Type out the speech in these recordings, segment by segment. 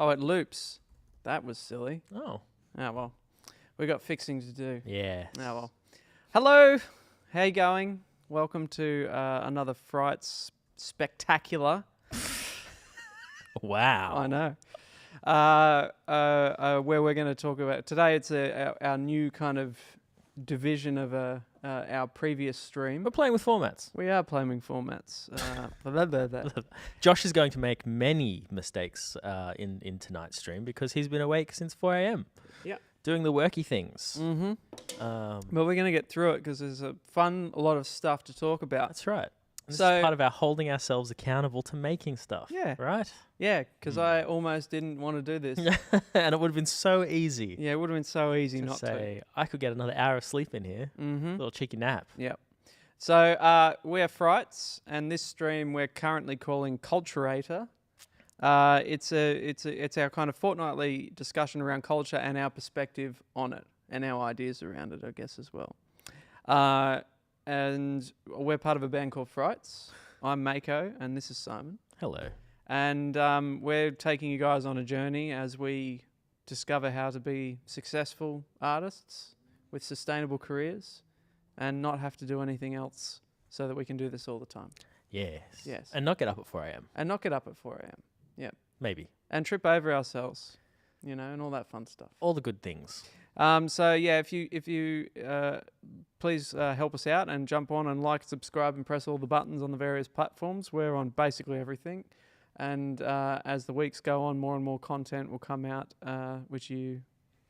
Oh, it loops. That was silly. Oh. Oh, well. We got fixing to do. Yeah. Oh, well. Hello. How you going? Welcome to another Frights Spectacular. Wow. I know. Where we're going to talk about... Today it's our new kind of division of our previous stream. We're playing with formats. We are playing with formats. Josh is going to make many mistakes in tonight's stream because he's been awake since 4 a.m. Yeah. Doing the worky things. Mm-hmm. But we're going to get through it because there's a lot of stuff to talk about. That's right. This So- is part of our holding ourselves accountable to making stuff. Yeah. Right? Yeah, because I almost didn't want to do this. And it would have been so easy Yeah, it would have been so easy to not say, I could get another hour of sleep in here. to. Mm-hmm. Little cheeky nap. Yep. So we're Frights, and this stream we're currently calling Culturator. It's our kind of fortnightly discussion around culture and our perspective on it and our ideas around it, I guess, as well. And we're part of a band called Frights. I'm Mako, and this is Simon. Hello. And we're taking you guys on a journey as we discover how to be successful artists with sustainable careers and not have to do anything else so that we can do this all the time. Yes. Yes. And not get up at 4 a.m. And not get up at 4 a.m. Maybe. And trip over ourselves, and all that fun stuff. All the good things. So yeah, if you please help us out and jump on and like, subscribe, and press all the buttons on the various platforms. We're on basically everything. And as the weeks go on, more and more content will come out, which you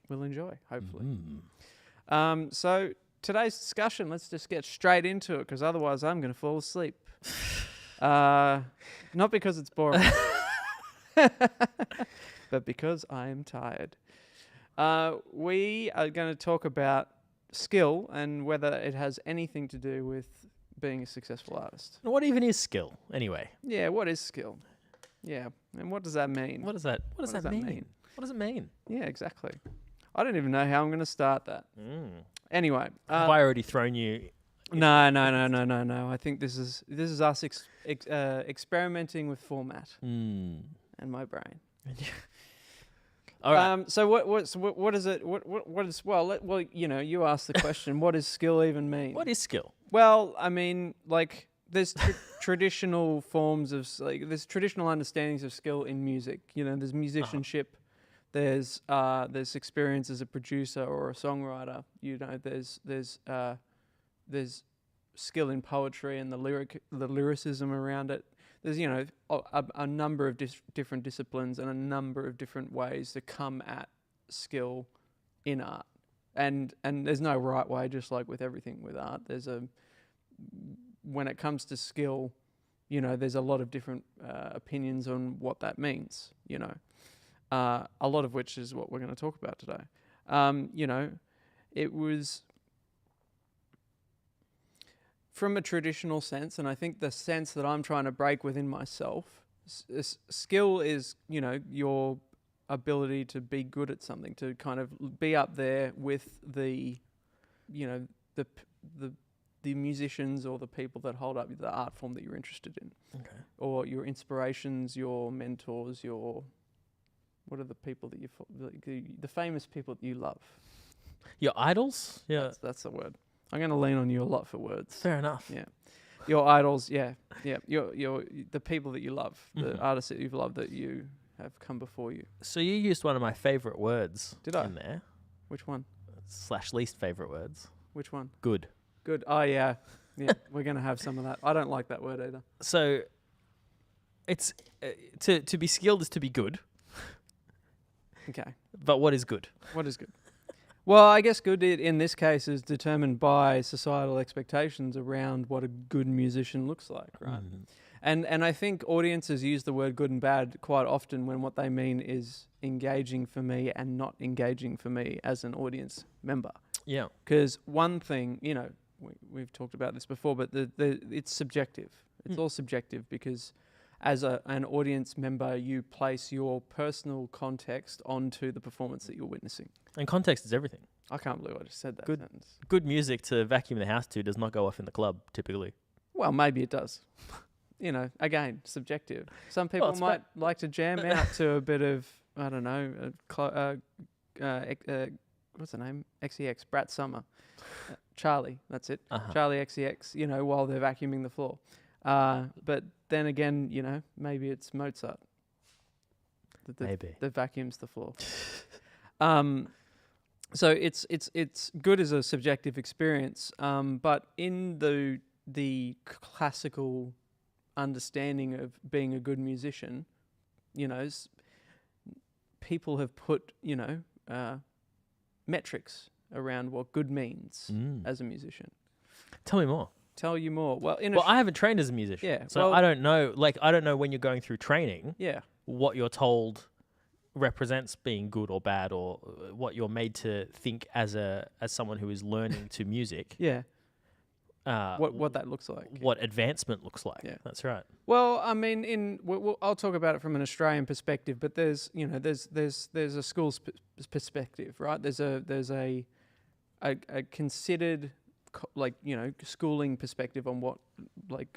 will enjoy, hopefully. So today's discussion, let's just get straight into it, because otherwise I'm going to fall asleep. Not because it's boring, but because I am tired. We are going to talk about skill and whether it has anything to do with being a successful artist. What even is skill, anyway? Yeah, what is skill? Yeah, and what does that mean? What does that mean? What does it mean? Yeah, exactly. I don't even know how I'm going to start that. Anyway, Have I already thrown you? No. I think this is us experimenting with format and my brain. All right. So what is it? What is you asked the question. What does skill even mean? What is skill? Well, I mean, like there's traditional forms of there's traditional understandings of skill in music. There's musicianship. There's experience as a producer or a songwriter. There's skill in poetry and the lyricism around it. There's a number of different disciplines and a number of different ways to come at skill in art. And there's no right way, just like with everything with art. When it comes to skill, there's a lot of different opinions on what that means. A lot of which is what we're going to talk about today. It was from a traditional sense, and I think the sense that I'm trying to break within myself, skill is, your ability to be good at something, to kind of be up there with the musicians or the people that hold up the art form that you're interested in. Okay. Or your inspirations, your mentors, what are the people that the famous people that you love? Your idols? Yeah. That's the word. I'm going to lean on you a lot for words. Fair enough. Yeah. Your idols, yeah. Your the people that you love, the artists that you've loved that you have come before you. So you used one of my favorite words. Did I? In there. Which one? / least favorite words. Which one? Good. Good. Oh, yeah. Yeah, we're going to have some of that. I don't like that word either. So it's to be skilled is to be good. Okay. But what is good? What is good? Well, I guess good in this case is determined by societal expectations around what a good musician looks like, right? And I think audiences use the word good and bad quite often when what they mean is engaging for me and not engaging for me as an audience member. Yeah. Because one thing, we've talked about this before, but it's subjective. It's all subjective because as an audience member, you place your personal context onto the performance that you're witnessing. And context is everything. I can't believe I just said that sentence. Good music to vacuum the house to does not go off in the club, typically. Well, maybe it does. Again, subjective. Some people might like to jam out to a bit of I don't know, what's the name? XEX, Brat Summer. Charlie, that's it. Charlie XEX, while they're vacuuming the floor. But then again, maybe it's Mozart that vacuums the floor. So it's good as a subjective experience, but in the classical understanding of being a good musician, people have put metrics around what good means as a musician. Tell me more. Tell you more. Well, I haven't trained as a musician. Yeah. So I don't know. Like, I don't know when you're going through training. Yeah. What you're told represents being good or bad, or what you're made to think as someone who is learning to music. Yeah. What that looks like. What advancement looks like. Yeah. That's right. Well, I mean, I'll talk about it from an Australian perspective, but there's a school's perspective, right? There's a considered schooling perspective on what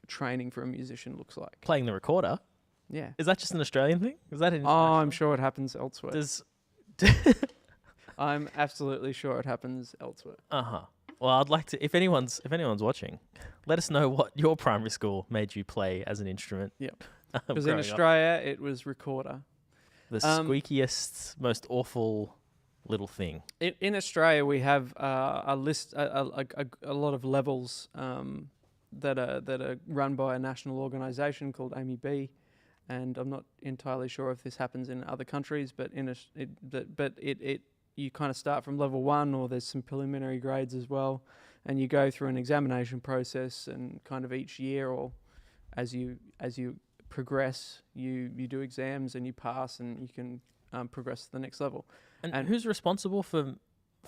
training for a musician looks like. Playing the recorder. Yeah. Is that just an Australian thing? Is that international? Oh, I'm sure it happens elsewhere. I'm absolutely sure it happens elsewhere. Well, I'd like to, if anyone's watching, let us know what your primary school made you play as an instrument. Yep. Because in Australia, it was recorder. The squeakiest, most awful little thing. In Australia, we have a list, a lot of levels that are run by a national organisation called AMY-B, and I'm not entirely sure if this happens in other countries, but you kind of start from level 1, or there's some preliminary grades as well, and you go through an examination process, and kind of each year, or as you progress, you do exams and you pass, and you can progress to the next level. And who's responsible for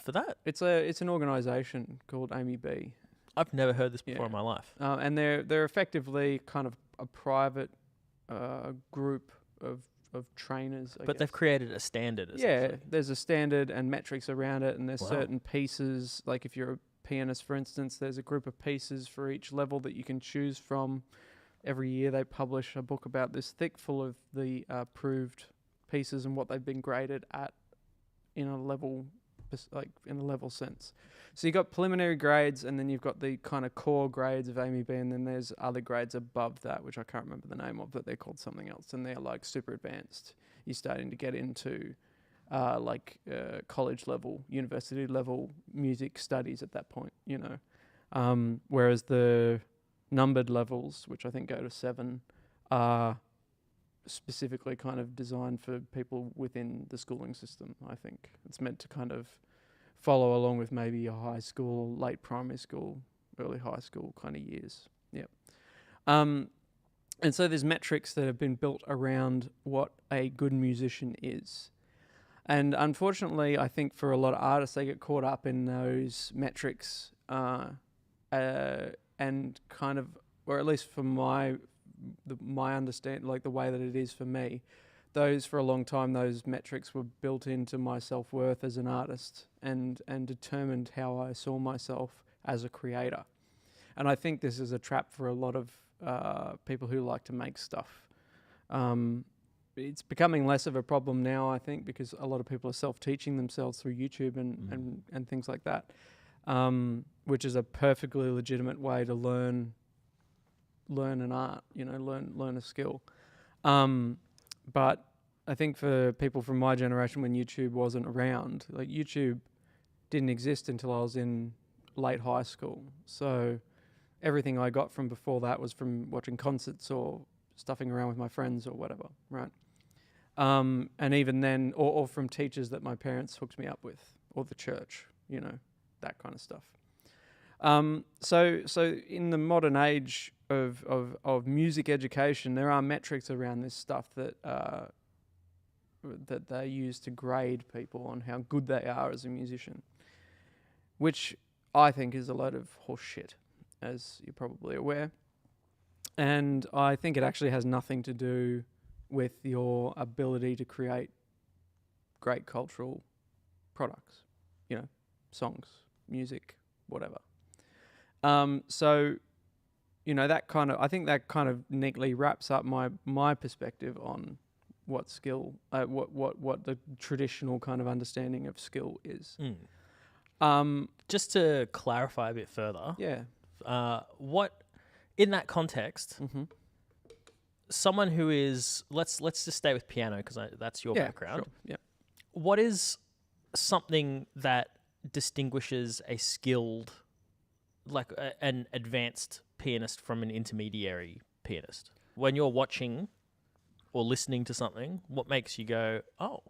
that? It's an organisation called AMY-B. I've never heard this before in my life. And they're effectively kind of a private group of trainers, I guess. They've created a standard, essentially. Yeah, there's a standard and metrics around it, and there's certain pieces, like if you're a pianist, for instance, there's a group of pieces for each level that you can choose from. Every year they publish a book about this thick, full of the approved pieces and what they've been graded at in a level sense. So you've got preliminary grades, and then you've got the kind of core grades of AMY-B, and then there's other grades above that, which I can't remember the name of, but they're called something else, and they're like super advanced. You're starting to get into college level, university level music studies at that point, whereas the numbered levels, which I think go to 7, are specifically kind of designed for people within the schooling system. I think it's meant to kind of follow along with maybe a high school, late primary school, early high school kind of years. Yep. And so there's metrics that have been built around what a good musician is. And unfortunately, I think for a lot of artists, they get caught up in those metrics and kind of, or at least from my understanding, like the way that it is for me, for a long time, those metrics were built into my self-worth as an artist and determined how I saw myself as a creator. And I think this is a trap for a lot of people who like to make stuff. It's becoming less of a problem now, I think, because a lot of people are self-teaching themselves through YouTube and things like that, which is a perfectly legitimate way to learn an art, learn a skill. But I think for people from my generation, when YouTube wasn't around, like YouTube didn't exist until I was in late high school. So everything I got from before that was from watching concerts or stuffing around with my friends or whatever, right? And even then, or from teachers that my parents hooked me up with, or the church, that kind of stuff. So in the modern age of music education, there are metrics around this stuff that they use to grade people on how good they are as a musician, which I think is a load of horse shit, as you're probably aware. And I think it actually has nothing to do with your ability to create great cultural products, songs, music, whatever. So, I think that kind of neatly wraps up my perspective on what skill, what the traditional kind of understanding of skill is. Just to clarify a bit further, what in that context, someone who is let's just stay with piano because that's your background. Sure. Yeah. What is something that distinguishes a skilled, like an advanced pianist from an intermediary pianist? When you're watching or listening to something, what makes you go, "Oh,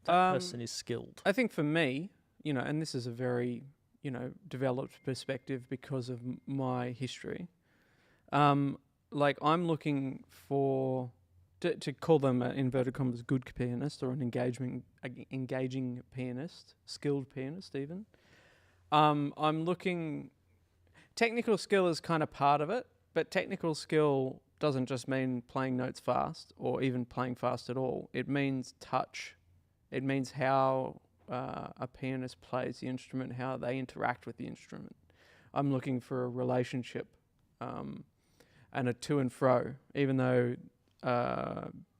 that person is skilled"? I think for me, and this is a very, developed perspective because of my history. Like I'm looking for to call them an inverted commas good pianist or an engaging pianist, skilled pianist even. I'm looking. Technical skill is kind of part of it, but technical skill doesn't just mean playing notes fast or even playing fast at all. It means touch. It means how a pianist plays the instrument, how they interact with the instrument. I'm looking for a relationship and a to and fro, even though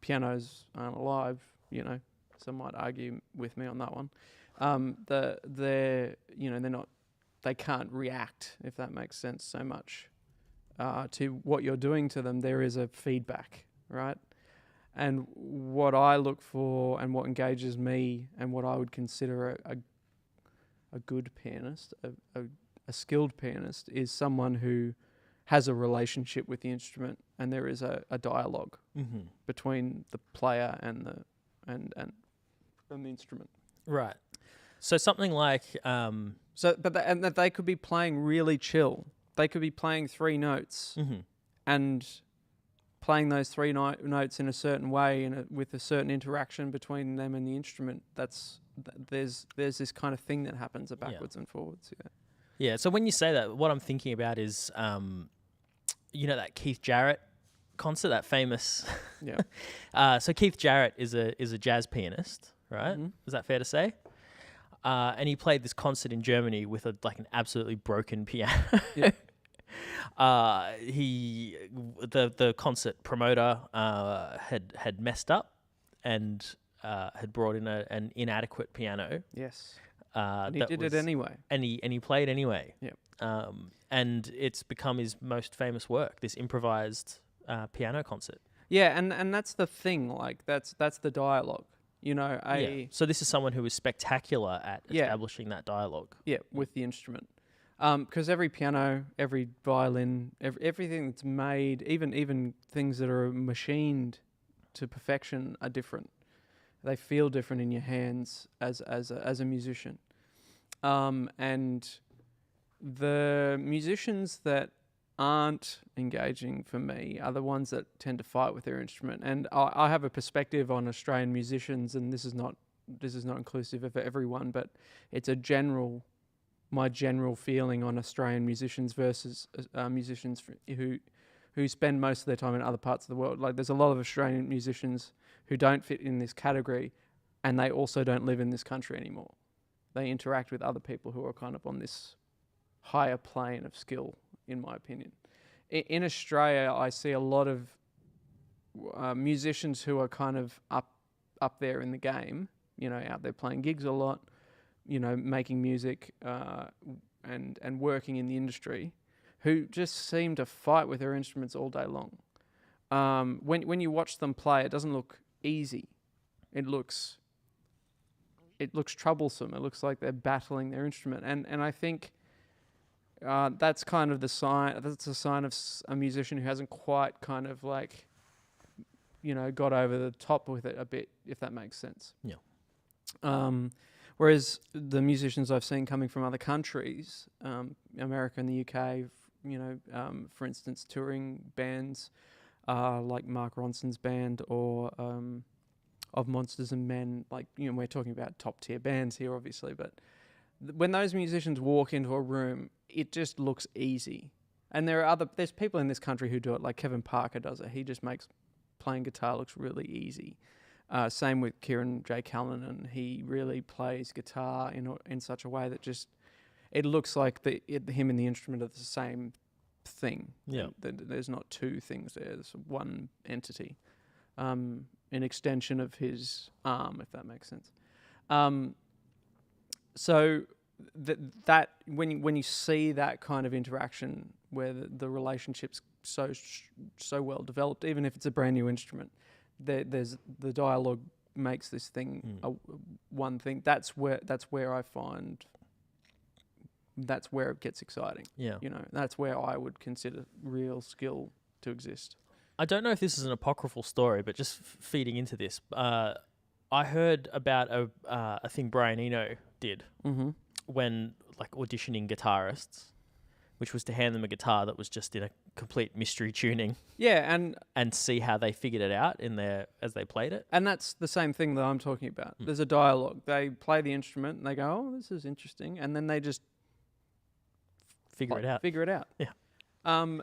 pianos aren't alive, some might argue with me on that one. They can't react, if that makes sense, so much to what you're doing to them. There is a feedback, right? And what I look for and what engages me and what I would consider a good pianist, a skilled pianist, is someone who has a relationship with the instrument and there is a dialogue between the player and the instrument. Right. So something like that they could be playing really chill. They could be playing 3 notes and playing those 3 notes in a certain way and with a certain interaction between them and the instrument. There's this kind of thing that happens backwards and forwards. Yeah. So when you say that, what I'm thinking about is, that Keith Jarrett concert, that famous. Yeah. So Keith Jarrett is a jazz pianist, right? Mm-hmm. Is that fair to say? And he played this concert in Germany with an absolutely broken piano. Yeah. The concert promoter had messed up and had brought in an inadequate piano. Yes. And he did it anyway. And he played anyway. Yeah. And it's become his most famous work, this improvised piano concert. Yeah, and that's the thing. Like that's the dialogue. So this is someone who is spectacular at establishing that dialogue. Yeah, with the instrument. Because every piano, every violin, everything that's made, even things that are machined to perfection, are different. They feel different in your hands as a musician. And the musicians that aren't engaging for me are the ones that tend to fight with their instrument. And I have a perspective on Australian musicians, and this is not inclusive of everyone, but it's my general feeling on Australian musicians versus musicians who spend most of their time in other parts of the world. Like there's a lot of Australian musicians who don't fit in this category, and they also don't live in this country anymore. They interact with other people who are kind of on this higher plane of skill, in my opinion. In Australia, I see a lot of musicians who are kind of up there in the game, out there playing gigs a lot, making music and working in the industry, who just seem to fight with their instruments all day long. When you watch them play, it doesn't look easy. It looks troublesome. It looks like they're battling their instrument, and I think that's kind of the sign. That's a sign of a musician who hasn't quite kind of like, got over the top with it a bit, if that makes sense. Yeah. Whereas the musicians I've seen coming from other countries, America and the UK, for instance, touring bands like Mark Ronson's band or of Monsters and Men, like, we're talking about top tier bands here, obviously, but when those musicians walk into a room, it just looks easy. And there's people in this country who do it, like Kevin Parker does it. He just makes playing guitar looks really easy. Same with Kieran J. Callanan. He really plays guitar in such a way that just it looks like him and the instrument are the same thing. Yeah. There's not 2 things there. There's one entity. an extension of his arm, if that makes sense. So that when you see that kind of interaction where the relationship's so well developed, even if it's a brand new instrument, there's the dialogue makes this thing one thing. That's where I find that's where it gets exciting. Yeah. That's where I would consider real skill to exist. I don't know if this is an apocryphal story, but just feeding into this, I heard about a thing Brian Eno did when auditioning guitarists, which was to hand them a guitar that was just in a complete mystery tuning. Yeah, and see how they figured it out as they played it. And that's the same thing that I'm talking about. There's a dialogue. They play the instrument and they go, "Oh, this is interesting," and then they just figure it out. Yeah. I was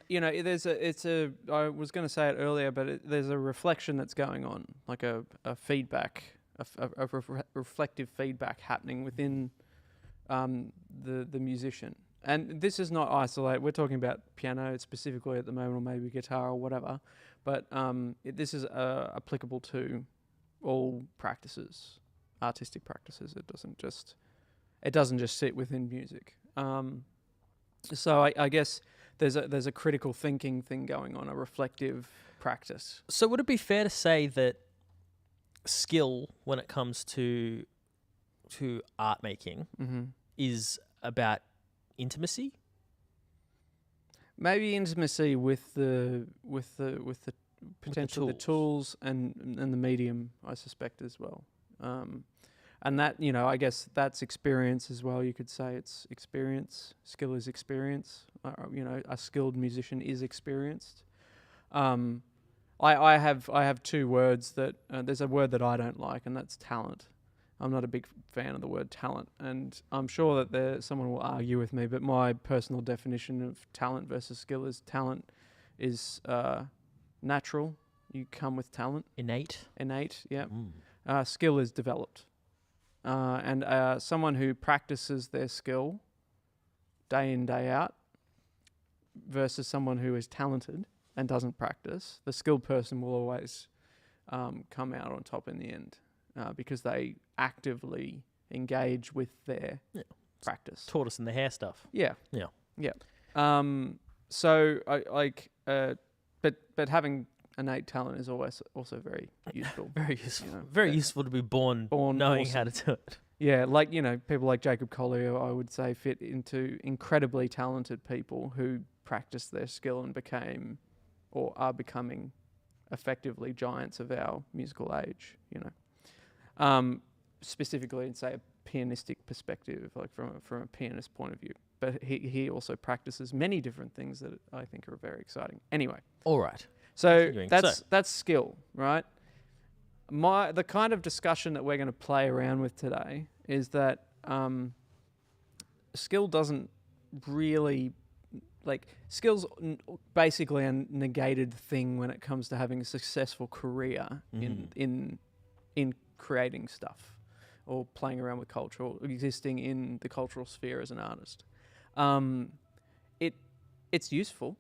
going to say it earlier, but there's a reflection that's going on, like a feedback, a reflective feedback happening within the musician. And this is not isolated. We're talking about piano specifically at the moment, or maybe guitar or whatever. But this is applicable to all practices, artistic practices. It doesn't just sit within music. So I guess there's a critical thinking thing going on, a reflective practice. So would it be fair to say that skill, when it comes to art making, is about intimacy? Maybe intimacy with the potential the tools and the medium, I suspect, as well. And that, I guess that's experience as well. You could say it's experience. Skill is experience. A skilled musician is experienced. I have two words that there's a word that I don't like, and that's talent. I'm not a big fan of the word talent, and I'm sure that someone will argue with me, but my personal definition of talent versus skill is talent is natural. You come with talent. Innate, yeah. Skill is developed. And someone who practices their skill day in, day out versus someone who is talented and doesn't practice, the skilled person will always come out on top in the end. Because they actively engage with their practice. Tortoise and the hare stuff. Yeah. So but having innate talent is always also very useful. Very useful. Very useful to be born knowing how to do it. Yeah, people like Jacob Collier, I would say, fit into incredibly talented people who practiced their skill and became or are becoming effectively giants of our musical age. Specifically in, say, a pianistic perspective, like from a pianist point of view. But he also practices many different things that I think are very exciting. Anyway. All right. So that's skill, right? The kind of discussion that we're going to play around with today is that skill doesn't really... skill's basically a negated thing when it comes to having a successful career in creating stuff or playing around with culture or existing in the cultural sphere as an artist. It's useful.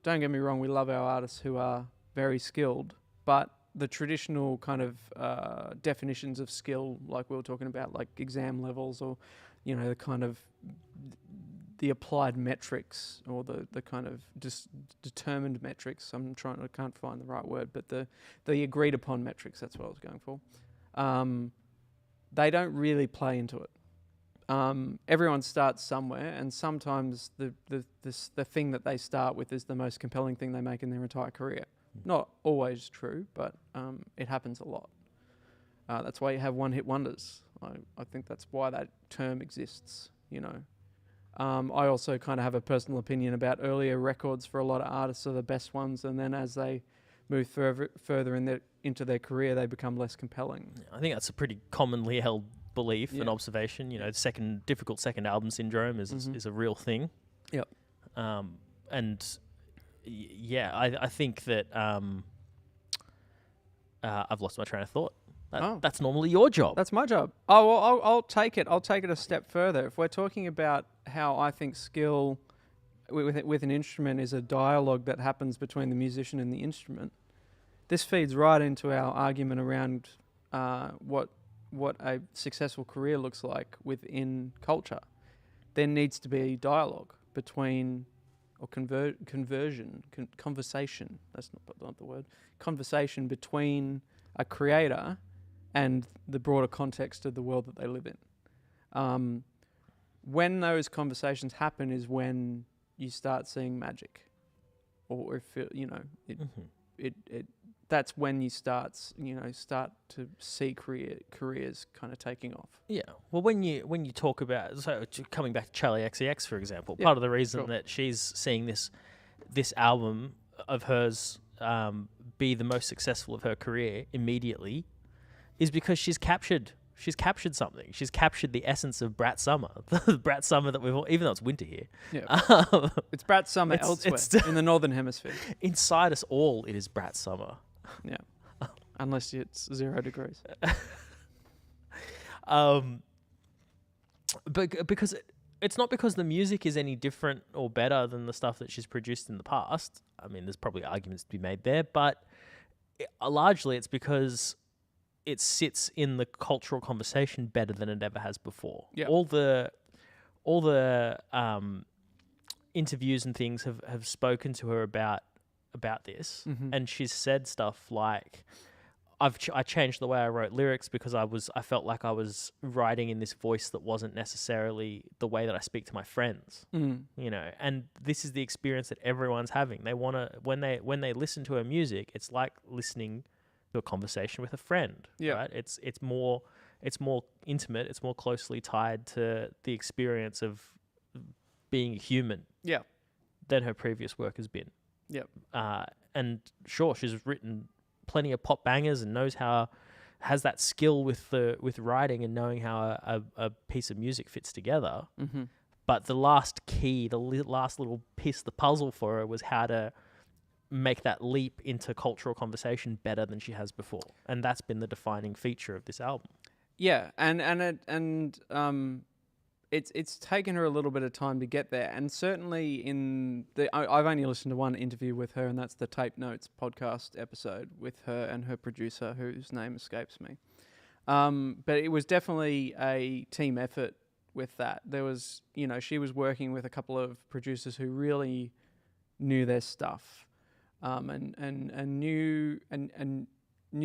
Don't get me wrong, we love our artists who are very skilled, but the traditional kind of definitions of skill, like we were talking about, like exam levels or, the kind of the applied metrics or the kind of determined metrics. I can't find the right word, but the agreed upon metrics, that's what I was going for. They don't really play into it. Everyone starts somewhere, and sometimes the thing that they start with is the most compelling thing they make in their entire career. Not always true, but it happens a lot. That's why you have one-hit wonders. I think that's why that term exists, I also kind of have a personal opinion about earlier records for a lot of artists are the best ones, and then as they move further into their career, they become less compelling. I think that's a pretty commonly held belief and observation. Difficult second album syndrome is a real thing. Yep. I think that I've lost my train of thought. That's normally your job. That's my job. Oh, well, I'll take it. I'll take it a step further. If we're talking about how I think skill with an instrument is a dialogue that happens between the musician and the instrument, this feeds right into our argument around what a successful career looks like within culture. There needs to be dialogue between, or conversation. That's not the word. Conversation between a creator and the broader context of the world that they live in. When those conversations happen is when you start seeing magic, or if that's when you start to see careers kind of taking off. Yeah. Well, when you talk about, so coming back to Charlie XCX, for example, Yeah, part of the reason sure. that she's seeing this album of hers be the most successful of her career immediately is because she's captured something. She's captured the essence of Brat Summer, the Brat Summer that we've all, even though it's winter here. Yeah. It's Brat Summer elsewhere in the Northern Hemisphere. Inside us all, it is Brat Summer. Yeah. Unless it's 0 degrees. But because it's not because the music is any different or better than the stuff that she's produced in the past. I mean, there's probably arguments to be made there, but largely it's because it sits in the cultural conversation better than it ever has before. Yeah. All the interviews and things have spoken to her about this, and she's said stuff like, I changed the way I wrote lyrics because I felt like I was writing in this voice that wasn't necessarily the way that I speak to my friends. And this is the experience that everyone's having. They want to, when they listen to her music, it's like listening to a conversation with a friend. Yeah. Right? It's more intimate. It's more closely tied to the experience of being a human. Yeah. Than her previous work has been. Yep. And sure, she's written plenty of pop bangers and has that skill with writing and knowing how a piece of music fits together. But the last last little piece of the puzzle for her was how to make that leap into cultural conversation better than she has before, and that's been the defining feature of this album. Yeah, it's taken her a little bit of time to get there, and certainly I've only listened to one interview with her, and that's the Tape Notes podcast episode with her and her producer, whose name escapes me. But it was definitely a team effort with that. There was, she was working with a couple of producers who really knew their stuff, and knew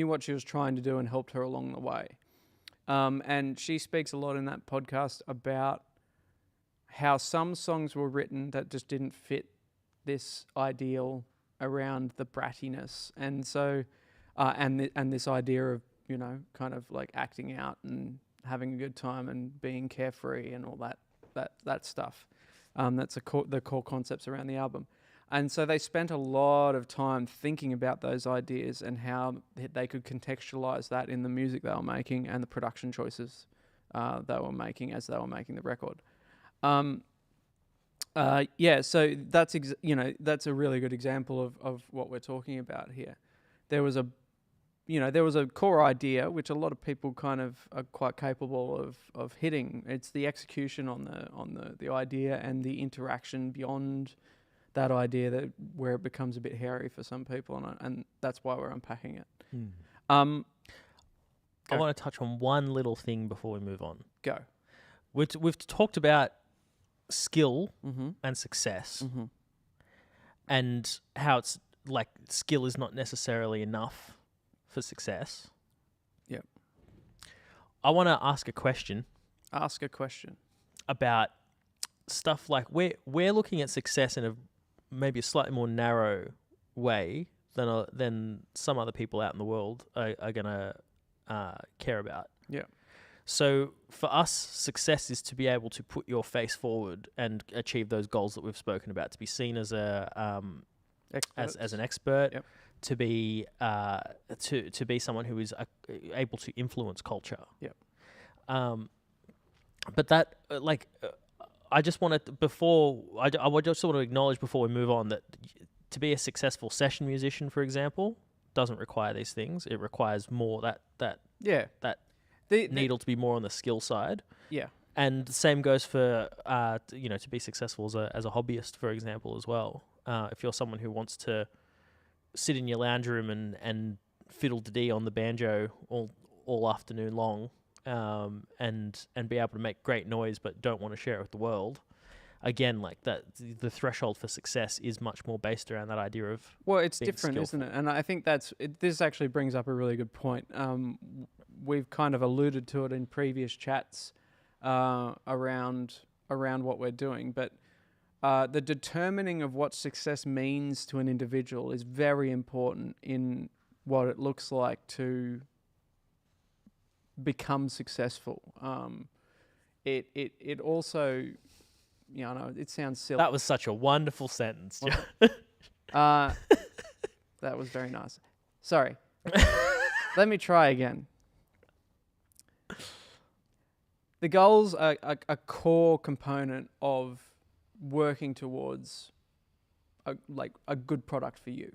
what she was trying to do and helped her along the way. And she speaks a lot in that podcast about how some songs were written that just didn't fit this ideal around the brattiness, and so and this idea of kind of like acting out and having a good time and being carefree and all that stuff. That's the core concepts around the album. And so they spent a lot of time thinking about those ideas and how they could contextualize that in the music they were making and the production choices they were making as they were making the record. So that's that's a really good example of what we're talking about here. There was a core idea which a lot of people kind of are quite capable of hitting. It's the execution on the idea and the interaction beyond that idea where it becomes a bit hairy for some people, and that's why we're unpacking it. I want to touch on one little thing before we move on. Go. We've talked about skill and success, and how it's like skill is not necessarily enough for success. Yep. I want to ask a question. Ask a question. About stuff like we're looking at success in maybe a slightly more narrow way than some other people out in the world are going to care about. Yeah. So for us, success is to be able to put your face forward and achieve those goals that we've spoken about, to be seen as as an expert, yep. to be someone who is able to influence culture. Yep. But that I just want to I would just sort of acknowledge before we move on that to be a successful session musician, for example, doesn't require these things. It requires more that needle to be more on the skill side. Yeah. And the same goes for to be successful as a hobbyist, for example, as well. If you're someone who wants to sit in your lounge room and fiddle-de-dee on the banjo all afternoon long, and be able to make great noise but don't want to share it with the world. Again, like that, the threshold for success is much more based around that idea of Well, it's being different, skillful. isn't it? And I think this actually brings up a really good point. We've kind of alluded to it in previous chats around what we're doing, but the determining of what success means to an individual is very important in what it looks like to become successful. It also, I know it sounds silly. That was such a wonderful sentence. That was very nice. Sorry. Let me try again. The goals are a core component of working towards a good product for you,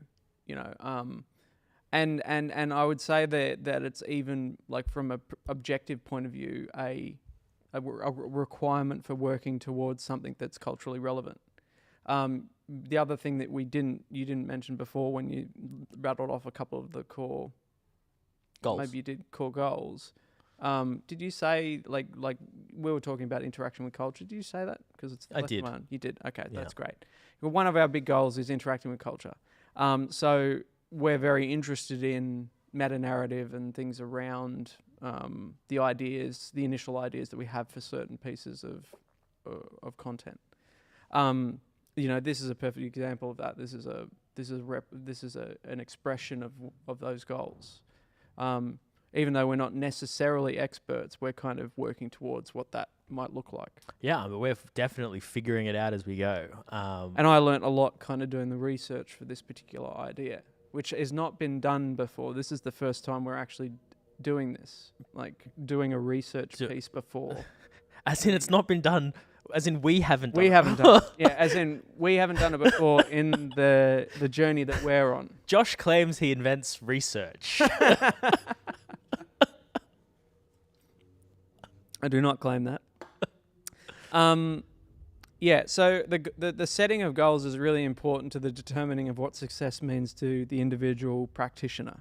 and I would say that it's even like from a objective point of view a requirement for working towards something that's culturally relevant. The other thing that you didn't mention before when you rattled off a couple of the core Goals. Maybe you did core goals. Did you say like we were talking about interaction with culture? Did you say that? Because it's I did. You did. Okay, Yeah. That's great. Well, one of our big goals is interacting with culture. So we're very interested in meta narrative and things around the initial ideas that we have for certain pieces of content. This is a perfect example of that. This is an expression of those goals. Even though we're not necessarily experts, we're kind of working towards what that might look like. Yeah, but we're definitely figuring it out as we go. And I learnt a lot kind of doing the research for this particular idea, which has not been done before. This is the first time we're actually doing this, like doing a research piece before. As in, it's not been done. As in, we haven't done it. We haven't done it. Yeah, as in, we haven't done it before in the journey that we're on. Josh claims he invents research. I do not claim that. So the setting of goals is really important to the determining of what success means to the individual practitioner.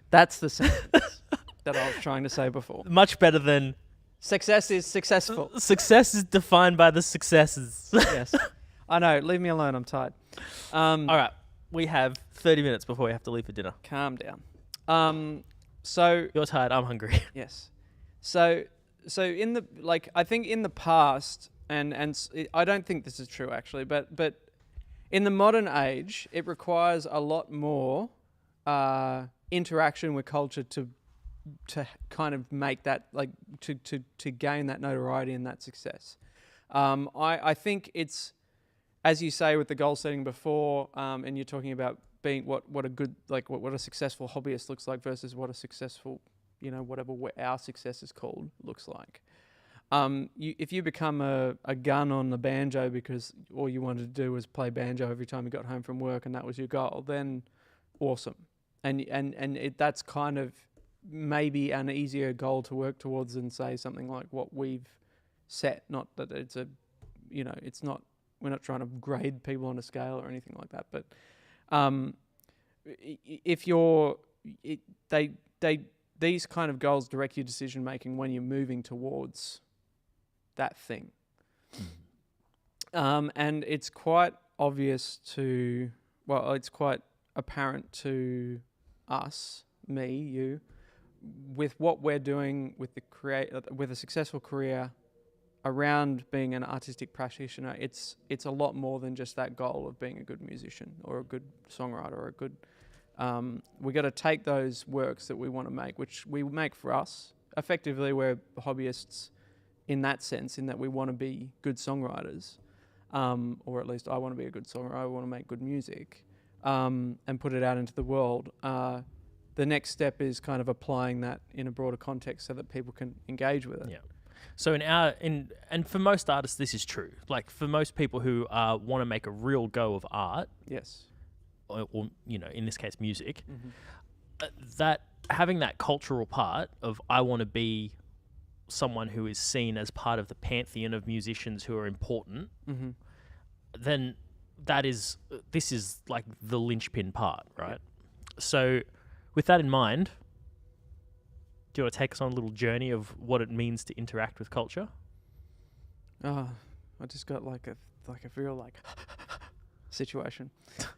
That's the sentence that I was trying to say before. Much better than... Success is successful. Success is defined by the successes. Yes. I know. Leave me alone. I'm tired. All right. We have 30 minutes before we have to leave for dinner. Calm down. So... You're tired. I'm hungry. Yes. So in the I think in the past, and I don't think this is true actually, but in the modern age, it requires a lot more interaction with culture to kind of make that to gain that notoriety and that success. I think it's, as you say with the goal setting before, and you're talking about being what a good what a successful hobbyist looks like versus what a successful whatever our success is called looks like. If you become a gun on the banjo because all you wanted to do was play banjo every time you got home from work and that was your goal, then awesome. And that's kind of maybe an easier goal to work towards than say something like what we've set. Not that it's it's not, we're not trying to grade people on a scale or anything like that. But if these kind of goals direct your decision making when you're moving towards that thing. And it's quite obvious it's quite apparent to us, me, you, with what we're doing with with a successful career around being an artistic practitioner. It's a lot more than just that goal of being a good musician or a good songwriter or a good... we got to take those works that we want to make, which we make for us. Effectively, we're hobbyists in that sense, in that we want to be good songwriters, or at least I want to be a good songwriter. I want to make good music and put it out into the world. The next step is kind of applying that in a broader context so that people can engage with it. Yeah. So and for most artists, this is true. Like for most people who want to make a real go of art, yes, or in this case, music, that having that cultural part of I want to be someone who is seen as part of the pantheon of musicians who are important, then this is like the linchpin part, right? So with that in mind, do you want to take us on a little journey of what it means to interact with culture? Oh, I just got like a real situation.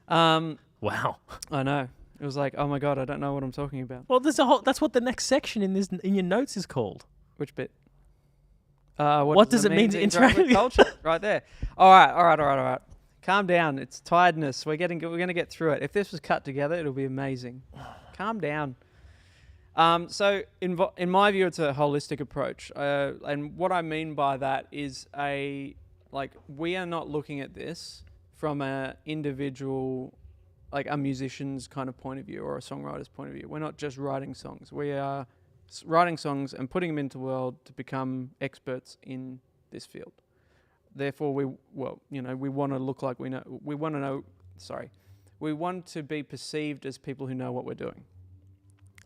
Wow. I know. It was like, oh my god, I don't know what I'm talking about. Well, that's what the next section in your notes is called. Which bit? What does it mean to interact with culture? Right there. All right. Calm down. It's tiredness. We're going to get through it. If this was cut together, it'll be amazing. Calm down. So in my view, it's a holistic approach. And what I mean by that is we are not looking at this from a individual, like a musician's kind of point of view or a songwriter's point of view. We're not just writing songs. We are writing songs and putting them into the world to become experts in this field. Therefore, we want to look like we know. We want to be perceived as people who know what we're doing.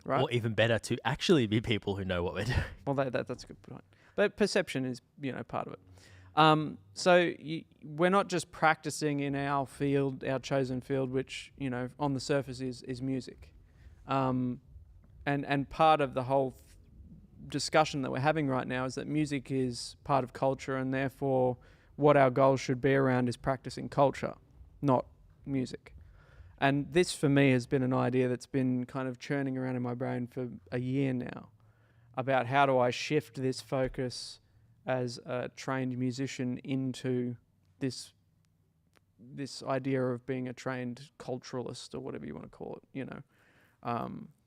Right? Or even better, to actually be people who know what we're doing. Well, that's a good point. But perception is, part of it. We're not just practicing in our field, our chosen field, which, on the surface is music. And part of the whole discussion that we're having right now is that music is part of culture, and therefore what our goals should be around is practicing culture, not music. And this, for me, has been an idea that's been kind of churning around in my brain for a year now, about how do I shift this focus as a trained musician into this idea of being a trained culturalist, or whatever you want to call it.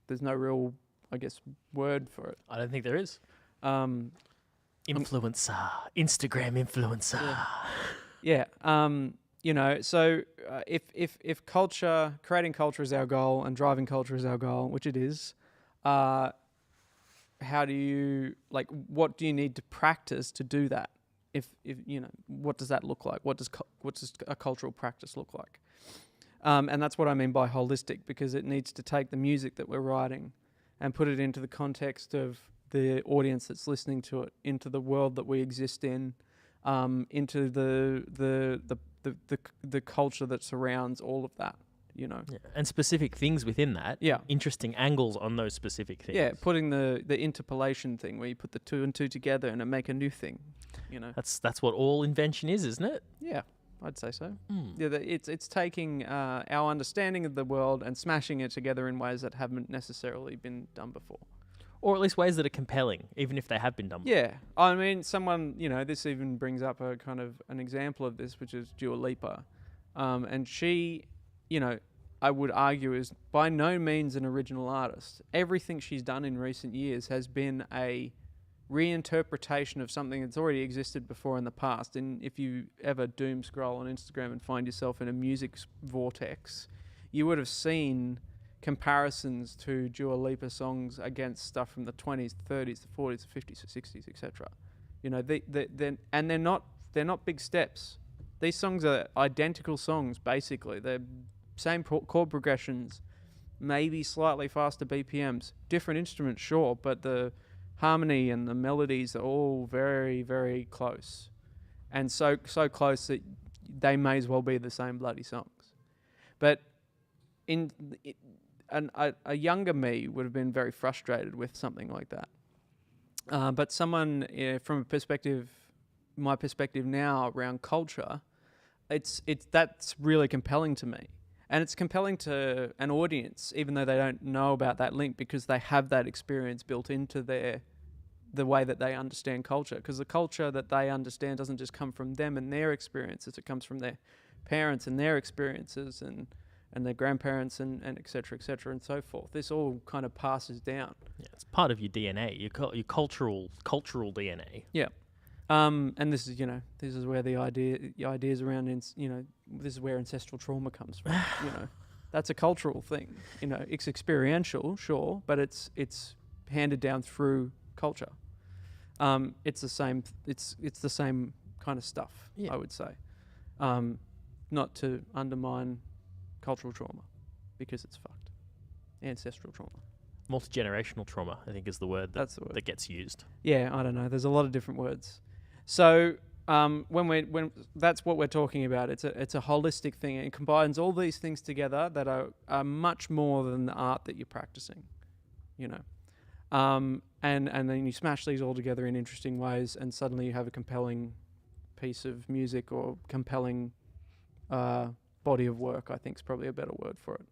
There's no real, I guess, word for it. I don't think there is. Influencer, Instagram influencer. Yeah. So if culture, creating culture is our goal and driving culture is our goal, which it is, how do you, what do you need to practice to do that? If what does that look like? What does a cultural practice look like? And that's what I mean by holistic, because it needs to take the music that we're writing and put it into the context of the audience that's listening to it, into the world that we exist in, into the culture that surrounds all of that, And specific things within that. Yeah. Interesting angles on those specific things. Yeah, putting the interpolation thing where you put the two and two together and it make a new thing, That's what all invention is, isn't it? Yeah, I'd say so. Yeah, it's taking our understanding of the world and smashing it together in ways that haven't necessarily been done before. Or at least ways that are compelling, even if they have been done before. Yeah. I mean, someone, this even brings up a kind of an example of this, which is Dua Lipa. And she, I would argue is by no means an original artist. Everything she's done in recent years has been a reinterpretation of something that's already existed before in the past. And if you ever doom scroll on Instagram and find yourself in a music vortex, you would have seen comparisons to Dua Lipa songs against stuff from the 20s, the 30s, the 40s, the 50s, the 60s, etc. And they're not big steps. These songs are identical songs, basically. They're same chord progressions, maybe slightly faster BPMs, different instruments, sure, but the harmony and the melodies are all very, very close, and so close that they may as well be the same bloody songs. But a younger me would have been very frustrated with something like that. But someone from my perspective now around culture, that's really compelling to me. And it's compelling to an audience, even though they don't know about that link, because they have that experience built into the way that they understand culture. Because the culture that they understand doesn't just come from them and their experiences, it comes from their parents and their experiences and their grandparents and et cetera, and so forth. This all kind of passes down. Yeah, it's part of your DNA, your cultural DNA. Yeah. And this is where the ideas around, this is where ancestral trauma comes from. That's a cultural thing. It's experiential, sure, but it's handed down through culture. It's the same. It's the same kind of stuff. Yeah. I would say, not to undermine cultural trauma, because it's fucked. Ancestral trauma. Multi-generational trauma, I think, is the word that gets used. Yeah, I don't know. There's a lot of different words. So when that's what we're talking about. It's a holistic thing. It combines all these things together that are much more than the art that you're practicing, you know. And then you smash these all together in interesting ways, and suddenly you have a compelling piece of music or compelling body of work, I think is probably a better word for it.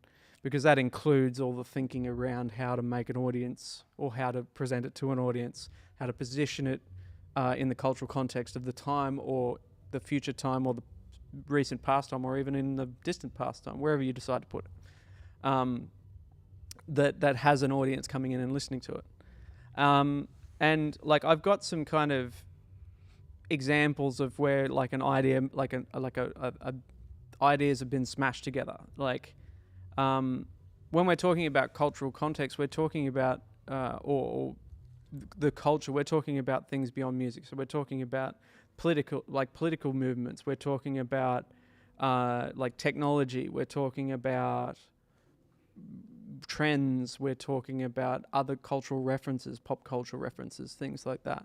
Because that includes all the thinking around how to make an audience or how to present it to an audience, how to position it in the cultural context of the time or the future time or the recent past time or even in the distant past time, wherever you decide to put it. That has an audience coming in and listening to it. And like I've got some kind of examples of where like an idea, like a ideas have been smashed together. Like when we're talking about cultural context, we're talking about or the culture. We're talking about things beyond music. So we're talking about political movements. We're talking about like technology. We're talking about trends. We're talking about other cultural references, pop cultural references, things like that.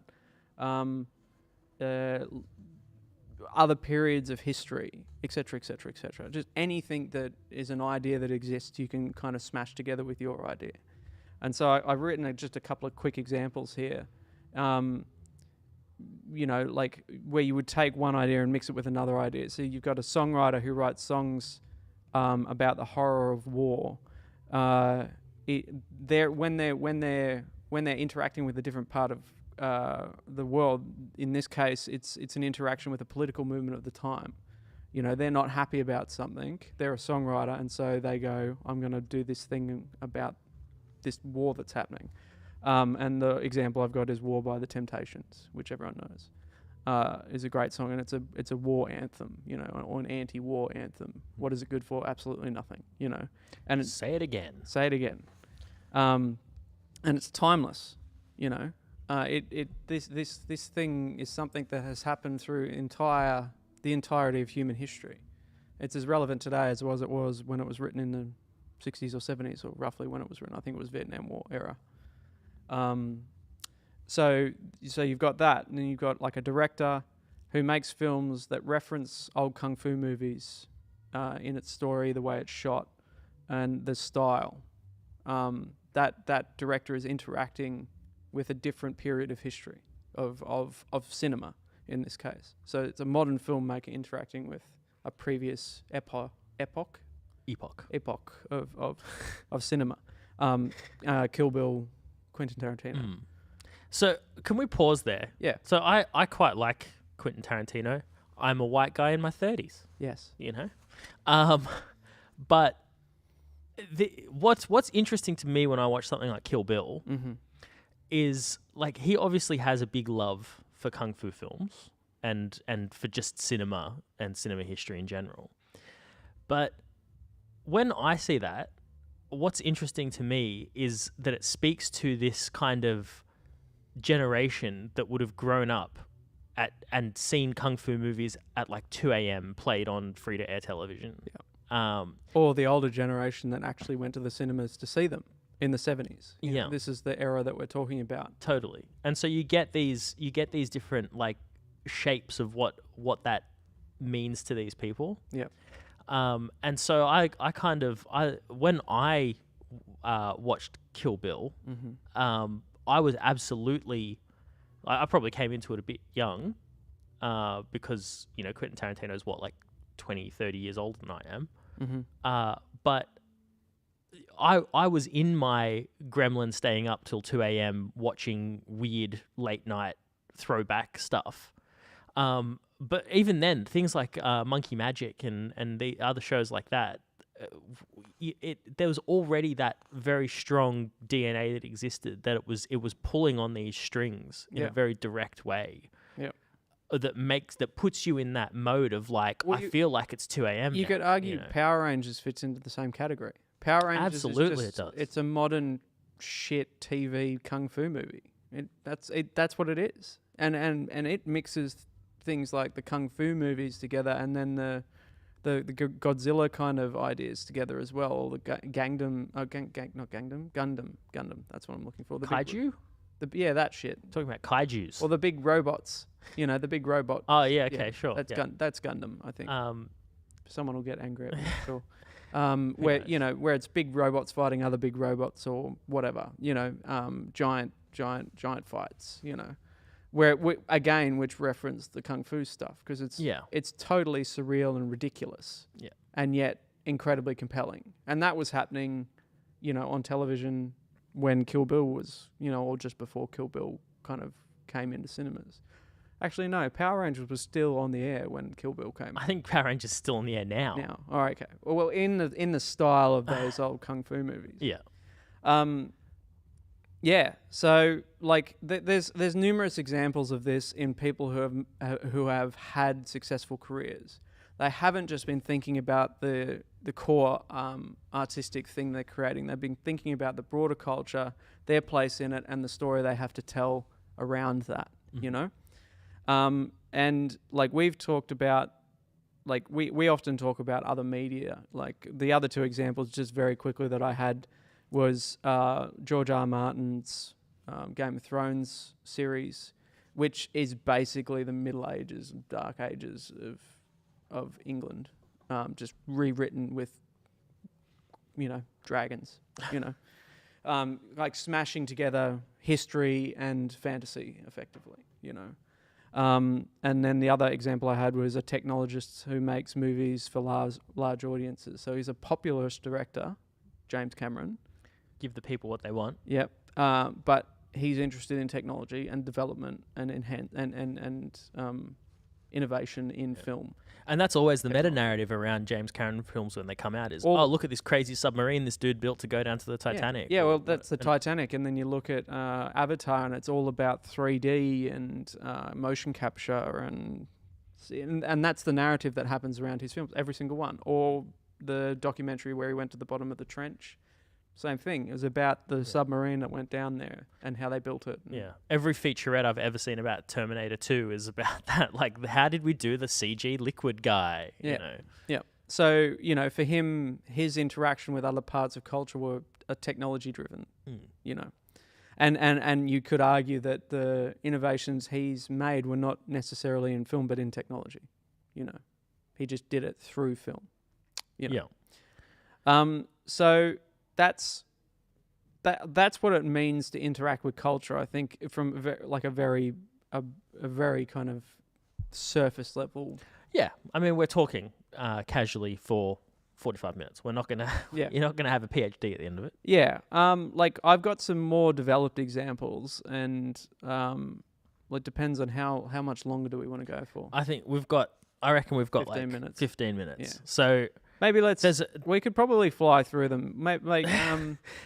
Other periods of history, etc., etc., etc. Just anything that is an idea that exists, you can kind of smash together with your idea. And so I've written just a couple of quick examples here. You know, like where you would take one idea and mix it with another idea. So you've got a songwriter who writes songs about the horror of war. When they're interacting with a different part of the world, in this case, it's an interaction with a political movement of the time. You know, they're not happy about something. They're a songwriter, and so they go, "I'm going to do this thing about this war that's happening." And the example I've got is "War" by the Temptations, which everyone knows. Is a great song, and it's a war anthem, you know, or an anti-war anthem. What is it good for? Absolutely nothing, you know. And say it again. And it's timeless, you know. This thing is something that has happened through the entirety of human history. It's as relevant today as it was when it was written in the 60s or 70s, or roughly when it was written. I think it was Vietnam War era. So you've got that, and then you've got like a director who makes films that reference old kung fu movies in its story, the way it's shot, and the style. That director is interacting with a different period of history of cinema in this case. So it's a modern filmmaker interacting with a previous epoch of cinema. Kill Bill, Quentin Tarantino. So can we pause there? Yeah. So I quite like Quentin Tarantino. I'm a white guy in my 30s. Yes. You know? But what's interesting to me when I watch something like Kill Bill is like he obviously has a big love for kung fu films and for just cinema and cinema history in general. But when I see that, what's interesting to me is that it speaks to this kind of generation that would have grown up and seen kung fu movies at like 2 a.m. played on free-to-air television. Yeah. Or the older generation that actually went to the cinemas to see them in the 70s. You know, this is the era that we're talking about. Totally. And so you get these different like shapes of what that means to these people. Yeah. And so when I watched Kill Bill, I was absolutely, I probably came into it a bit young, because, you know, Quentin Tarantino is like 20, 30 years older than I am. But I was in my gremlin staying up till 2 a.m. watching weird late night throwback stuff. But even then, things like Monkey Magic and the other shows like that, there was already that very strong DNA that existed, that it was pulling on these strings in a very direct way. Yeah. That puts you in that mode of like, I feel like it's 2 a.m. You could argue Power Rangers fits into the same category. Power Rangers absolutely it does. It's a modern shit TV kung fu movie. That's what it is. And it mixes things like the kung fu movies together, and then the Godzilla kind of ideas together as well. Or the Gundam. That's what I'm looking for. The Kaiju? That shit. Talking about kaijus. Or the big robots. You know, the big robot. Oh yeah, okay, sure. That's yeah. That's Gundam, I think. Someone will get angry at me, sure. Where it's big robots fighting other big robots or whatever. You know, giant fights. You know, which reference the kung fu stuff because it's totally surreal and ridiculous. Yeah. And yet incredibly compelling, and that was happening, you know, on television when Kill Bill was, you know, or just before Kill Bill kind of came into cinemas. Actually, no, Power Rangers was still on the air when Kill Bill came. I think Power Rangers is still on the air now. All right, okay. Well, in the style of those old kung fu movies. Yeah. Yeah. So, like, there's numerous examples of this in people who have had successful careers. They haven't just been thinking about the core artistic thing they're creating. They've been thinking about the broader culture, their place in it, and the story they have to tell around that. You know. And like we've talked about, like we often talk about other media. Like the other two examples, just very quickly that I had, was George R. R. Martin's Game of Thrones series, which is basically the Middle Ages, Dark Ages of England, just rewritten with, you know, dragons. You know, like smashing together history and fantasy effectively. You know. And then the other example I had was a technologist who makes movies for large audiences. So he's a popularist director, James Cameron. Give the people what they want. Yep. But he's interested in technology and development and innovation in film. And that's always the meta-narrative around James Cameron films when they come out is, look at this crazy submarine this dude built to go down to the Titanic. Yeah, well, that's the Titanic. And then you look at Avatar and it's all about 3D and motion capture and that's the narrative that happens around his films, every single one. Or the documentary where he went to the bottom of the trench. Same thing. It was about the submarine that went down there and how they built it. Yeah. Every featurette I've ever seen about Terminator 2 is about that. Like, how did we do the CG liquid guy? Yeah. You know? Yeah. So, you know, for him, his interaction with other parts of culture were technology driven, you know. And you could argue that the innovations he's made were not necessarily in film, but in technology, you know. He just did it through film, you know. Yeah. So that's what it means to interact with culture, I think, from a very kind of surface level. Yeah, I mean, we're talking casually for 45 minutes. We're not gonna, you're not gonna have a PhD at the end of it. Yeah, like I've got some more developed examples, and it depends on how much longer do we want to go for. I reckon we've got 15 minutes. 15 minutes. Yeah. So maybe we could probably fly through them.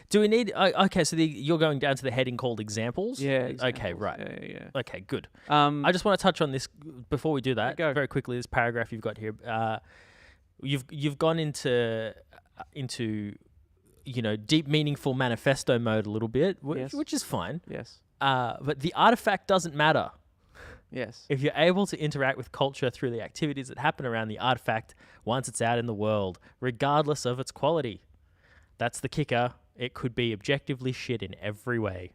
Do we need? Okay, so you're going down to the heading called examples. Yeah. Examples. Okay. Right. Yeah. Okay. Good. I just want to touch on this before we do that very quickly. This paragraph you've got here. You've gone into you know, deep, meaningful manifesto mode a little bit, which is fine. Yes. But the artifact doesn't matter. Yes. If you're able to interact with culture through the activities that happen around the artifact once it's out in the world, regardless of its quality. That's the kicker. It could be objectively shit in every way.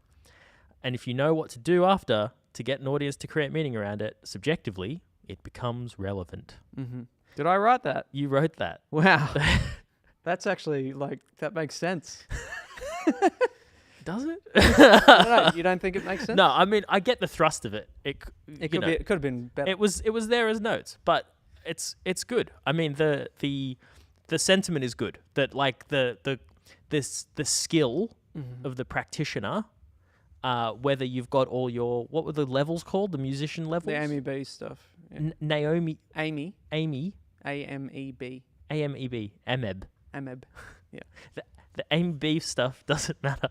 And if you know what to do after to get an audience to create meaning around it, subjectively, it becomes relevant. Mm-hmm. Did I write that? You wrote that. Wow. That's actually, that makes sense. Does it? No, you don't think it makes sense? No, I mean, I get the thrust of it. It could have been better. It was there as notes, but it's good. I mean, the sentiment is good. That like the skill of the practitioner, whether you've got all your, what were the levels called? The musician levels? The Amy B stuff. Yeah. Amy. A-M-E-B. AMEB. AMEB. AMEB. Yeah. The Amy B stuff doesn't matter.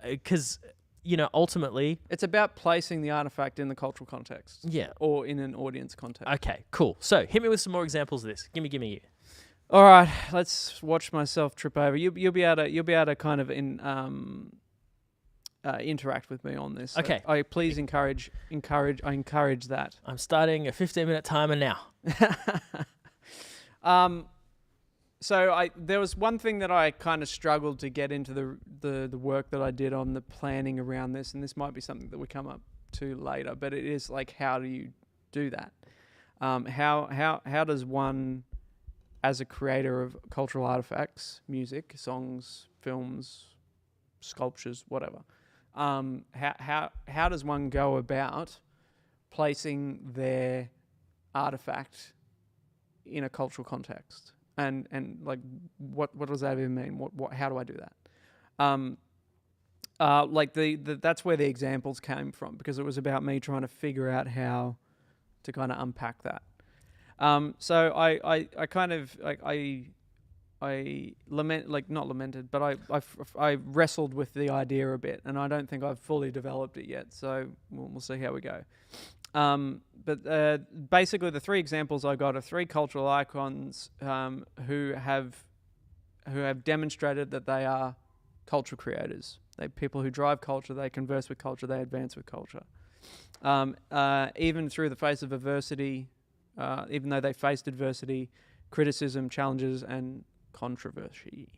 Because, you know, ultimately... It's about placing the artifact in the cultural context. Yeah. Or in an audience context. Okay, cool. So, hit me with some more examples of this. Give me you. All right, let's watch myself trip over. You'll be able to kind of interact with me on this. Okay. So I encourage that. I'm starting a 15-minute timer now. there was one thing that I kind of struggled to get into the work that I did on the planning around this, and this might be something that we come up to later, but it is like, how do you do that? How does one, as a creator of cultural artifacts, music, songs, films, sculptures, whatever, how does one go about placing their artifact in a cultural context? And like, what does that even mean? What how do I do that? Like that's where the examples came from, because it was about me trying to figure out how to kind of unpack that. So I kind of like I lament, like not lamented, but I wrestled with the idea a bit, and I don't think I've fully developed it yet. So we'll see how we go. But basically, the three examples I got are three cultural icons who have demonstrated that they are culture creators. They're people who drive culture. They converse with culture. They advance with culture. Even through the face of adversity, even though they faced adversity, criticism, challenges, and controversy.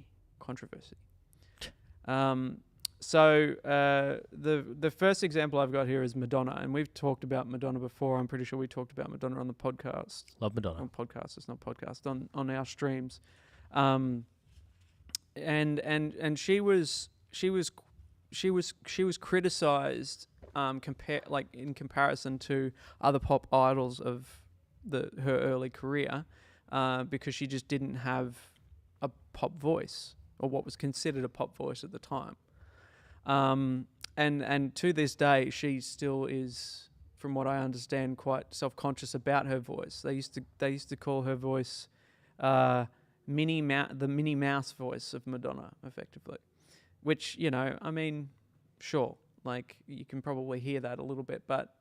So the first example I've got here is Madonna, and we've talked about Madonna before. I'm pretty sure we talked about Madonna on the podcast. Love Madonna. On podcast, it's not podcast, on our streams. And she was criticized in comparison to other pop idols of her early career, because she just didn't have a pop voice, or what was considered a pop voice at the time. And to this day, she still is, from what I understand, quite self-conscious about her voice. They used to call her voice the Minnie Mouse voice of Madonna, effectively. Which, you know, I mean, sure, like you can probably hear that a little bit, but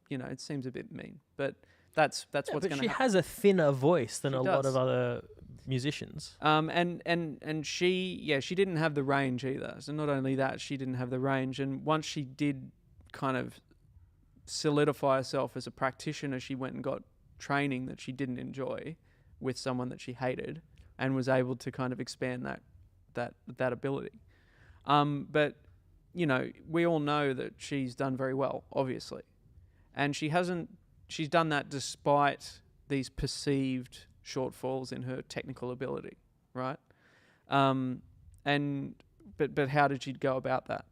it seems a bit mean. But that's what's going to happen. She has a thinner voice than lot of other musicians. And she didn't have the range either. So not only that, she didn't have the range. And once she did kind of solidify herself as a practitioner, she went and got training that she didn't enjoy with someone that she hated, and was able to kind of expand that ability. But we all know that she's done very well, obviously, and she's done that despite these perceived shortfalls in her technical ability, right? But how did she go about that?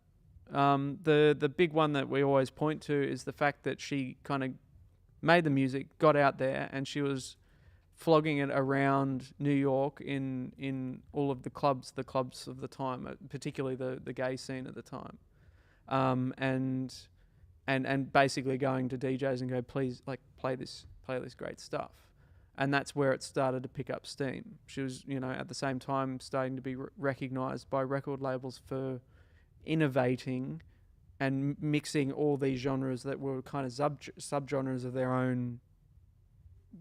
The big one that we always point to is the fact that she kind of made the music, got out there, and she was flogging it around New York in all of the clubs of the time, particularly the gay scene at the time, and basically going to DJs and go, please, like, play this great stuff. And that's where it started to pick up steam. She was, at the same time starting to be recognized by record labels for innovating and mixing all these genres that were kind of subgenres of their own,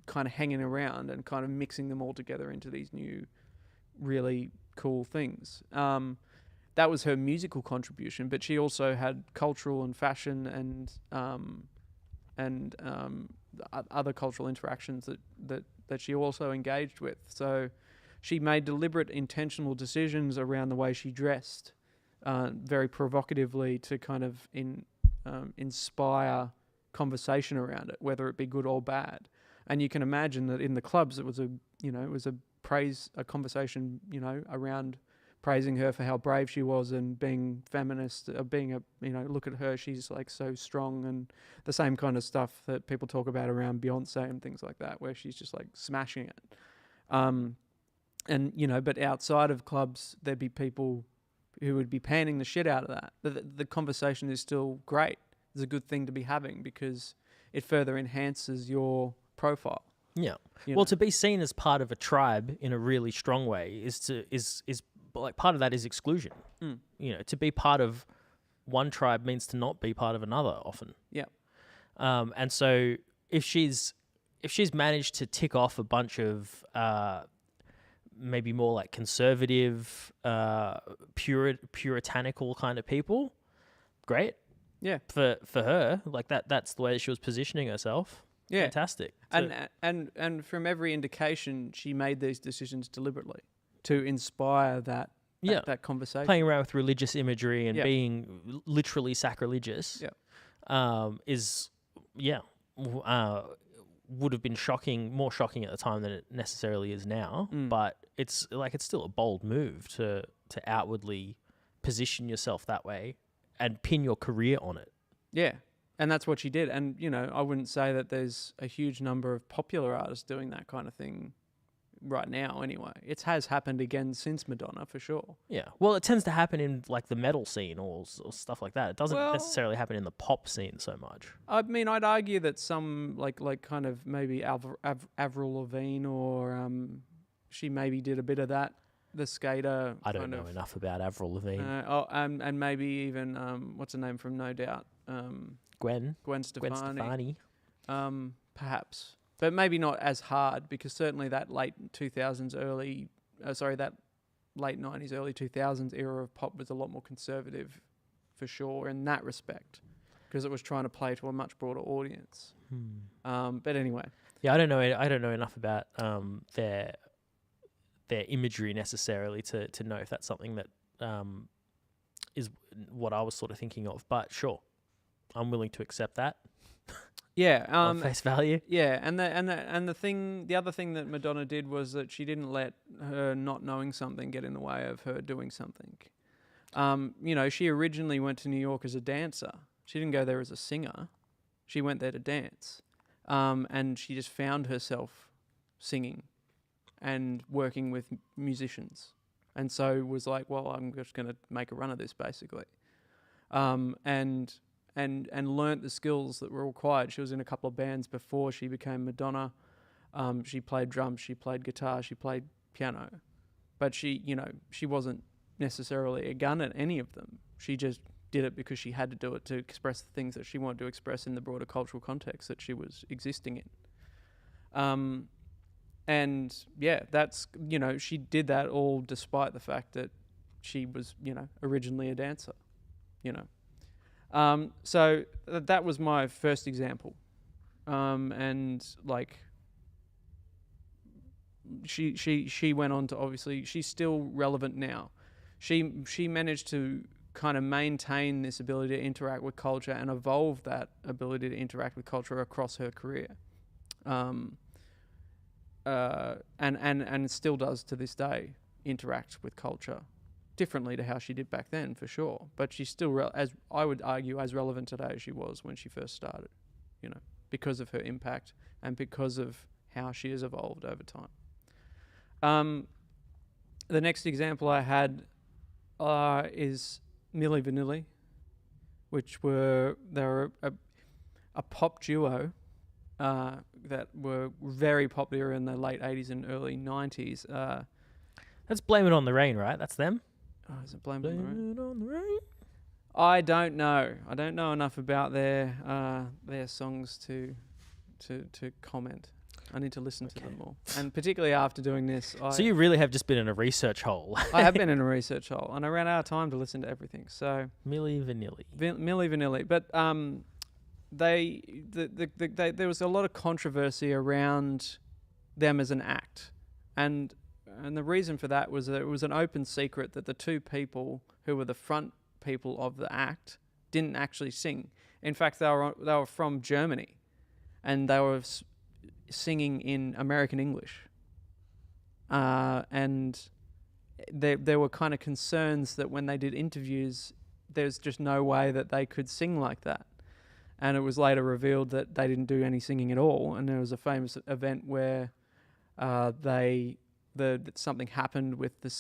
kind of hanging around, and kind of mixing them all together into these new, really cool things. That was her musical contribution, but she also had cultural and fashion and other cultural interactions that she also engaged with. So she made deliberate, intentional decisions around the way she dressed, very provocatively, to kind of inspire conversation around it, whether it be good or bad. And you can imagine that in the clubs, it was a conversation, around praising her for how brave she was and being feminist, look at her, she's like so strong, and the same kind of stuff that people talk about around Beyonce and things like that, where she's just like smashing it. But outside of clubs, there'd be people who would be panning the shit out of that. The conversation is still great. It's a good thing to be having, because it further enhances your profile. Yeah. Well, to be seen as part of a tribe in a really strong way is like, part of that is exclusion. To be part of one tribe means to not be part of another often. Yeah. And so if she's managed to tick off a bunch of maybe more like conservative, puritanical kind of people, great. Yeah. For her, like that's the way that she was positioning herself. Yeah. Fantastic. And from every indication, she made these decisions deliberately to inspire that conversation. Playing around with religious imagery and Yep. being literally sacrilegious Yep. would have been more shocking at the time than it necessarily is now. But it's still a bold move to outwardly position yourself that way and pin your career on it. Yeah. And that's what she did. And, I wouldn't say that there's a huge number of popular artists doing that kind of thing right now anyway. It has happened again since Madonna, for sure. Yeah. Well, it tends to happen in like the metal scene or stuff like that. It doesn't necessarily happen in the pop scene so much. I mean, I'd argue that some like kind of maybe Avril Lavigne or she maybe did a bit of that. The skater. I don't know enough about Avril Lavigne. And maybe even what's her name from No Doubt? Gwen Stefani. Perhaps. But maybe not as hard, because certainly that late 2000s, that late 90s, early 2000s era of pop was a lot more conservative, for sure, in that respect, because it was trying to play to a much broader audience. But anyway. Yeah, I don't know enough about their imagery necessarily to know if that's something that is what I was sort of thinking of. But sure, I'm willing to accept that. Yeah, on face value. Yeah, and the other thing that Madonna did was that she didn't let her not knowing something get in the way of her doing something. She originally went to New York as a dancer. She didn't go there as a singer. She went there to dance, and she just found herself singing and working with musicians, and so was like, well, I'm just going to make a run of this, basically, and learnt the skills that were required. She was in a couple of bands before she became Madonna. She played drums, she played guitar, she played piano. But she wasn't necessarily a gun at any of them. She just did it because she had to do it to express the things that she wanted to express in the broader cultural context that she was existing in. And yeah, that's, she did that all despite the fact that she was, originally a dancer, So that was my first example. And like, she went on to, obviously, she's still relevant now. She managed to kind of maintain this ability to interact with culture and evolve that ability to interact with culture across her career. And still does to this day interact with culture differently to how she did back then, for sure. But she's still, as I would argue, as relevant today as she was when she first started, because of her impact and because of how she has evolved over time. The next example I had is Milli Vanilli, they were a pop duo that were very popular in the late 80s and early 90s. That's Blame It on the Rain, right? That's them? Oh, is it Blame It on the Rain? It on the Rain? I don't know. I don't know enough about their songs to comment. I need to listen to them more. And particularly after doing this. So you really have just been in a research hole. I have been in a research hole, and I ran out of time to listen to everything. So Milli Vanilli. Milli Vanilli. But there was a lot of controversy around them as an act. And the reason for that was that it was an open secret that the two people who were the front people of the act didn't actually sing. In fact, they were from Germany, and they were singing in American English. And there were kind of concerns that when they did interviews, there's just no way that they could sing like that. And it was later revealed that they didn't do any singing at all. And there was a famous event where something happened with the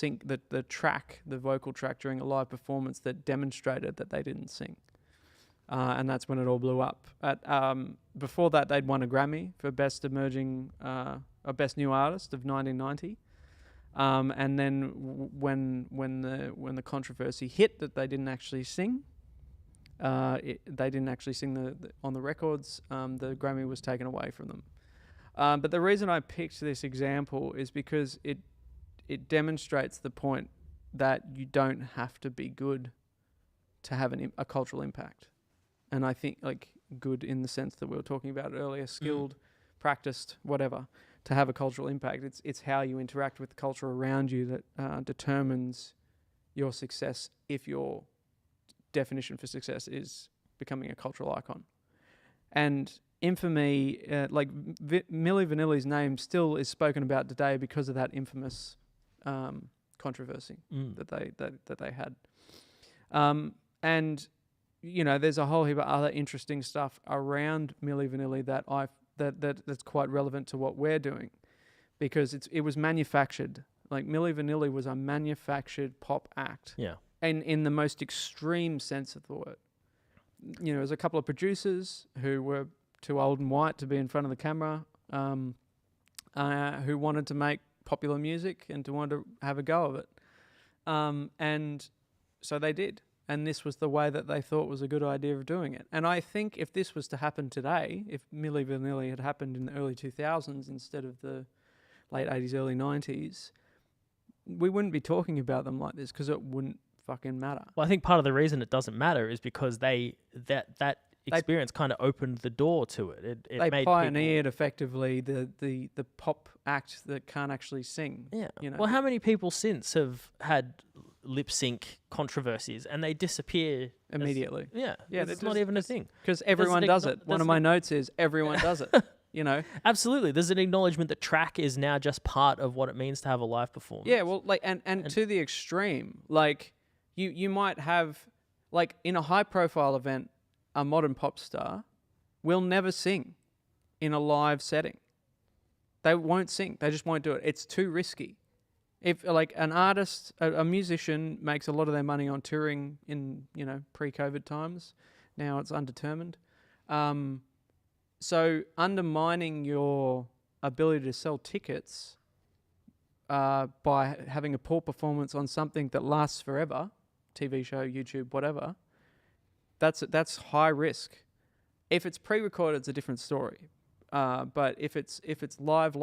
vocal track during a live performance that demonstrated that they didn't sing. And that's when it all blew up. Before that, they'd won a Grammy for Best Emerging, Best New Artist of 1990. And then when the controversy hit that they didn't actually sing, they didn't actually sing on the records. The Grammy was taken away from them. But the reason I picked this example is because it demonstrates the point that you don't have to be good to have a cultural impact. And I think good in the sense that we were talking about earlier, skilled, practiced, whatever, to have a cultural impact. It's how you interact with the culture around you that determines your success, if your definition for success is becoming a cultural icon. And infamy, Milli Vanilli's name still is spoken about today because of that infamous controversy that they had. And there's a whole heap of other interesting stuff around Milli Vanilli that's quite relevant to what we're doing, because it was manufactured. Like, Milli Vanilli was a manufactured pop act. Yeah. And in the most extreme sense of the word. There's a couple of producers who were too old and white to be in front of the camera, who wanted to make popular music and wanted to have a go of it. And so they did. And this was the way that they thought was a good idea of doing it. And I think if this was to happen today, if Milli Vanilli had happened in the early 2000s instead of the late 80s, early 90s, we wouldn't be talking about them like this, because it wouldn't fucking matter. Well, I think part of the reason it doesn't matter is because that experience kind of opened the door to it. It they made pioneered effectively the pop act that can't actually sing. Yeah. Well, how many people since have had lip sync controversies and they disappear immediately? Yeah. It's not even a thing. Because everyone does it. One of my notes is everyone does it. Absolutely. There's an acknowledgement that track is now just part of what it means to have a live performance. Yeah, well, and to the extreme, like you might have, like, in a high profile event, a modern pop star will never sing in a live setting. They won't sing. They just won't do it. It's too risky. If, like, an artist, a musician makes a lot of their money on touring in, pre-COVID times. Now it's undetermined. So undermining your ability to sell tickets by having a poor performance on something that lasts forever, TV show, YouTube, whatever, that's high risk. If it's pre-recorded, it's a different story. But if it's live,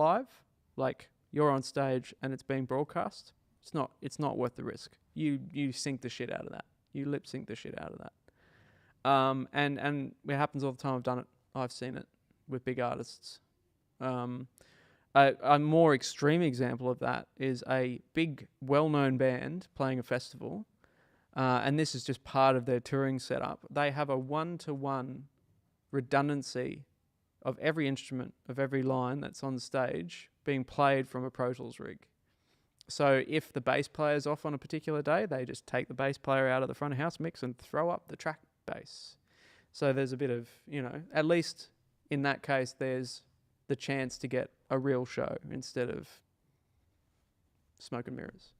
like you're on stage and it's being broadcast, it's not worth the risk. You sync the shit out of that. You lip sync the shit out of that. And it happens all the time. I've done it. I've seen it with big artists. A more extreme example of that is a big, well-known band playing a festival, and this is just part of their touring setup. They have a one-to-one redundancy of every instrument, of every line that's on stage being played from a Pro Tools rig. So if the bass player's off on a particular day, they just take the bass player out of the front of house mix and throw up the track bass. So there's a bit of, at least in that case, there's the chance to get a real show instead of smoke and mirrors.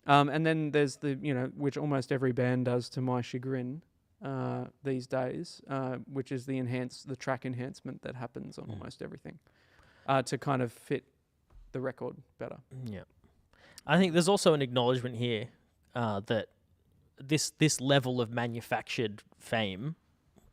And then there's the, which almost every band does, to my chagrin, these days, which is the track enhancement that happens on almost everything, to kind of fit the record better. Yeah. I think there's also an acknowledgement here that this level of manufactured fame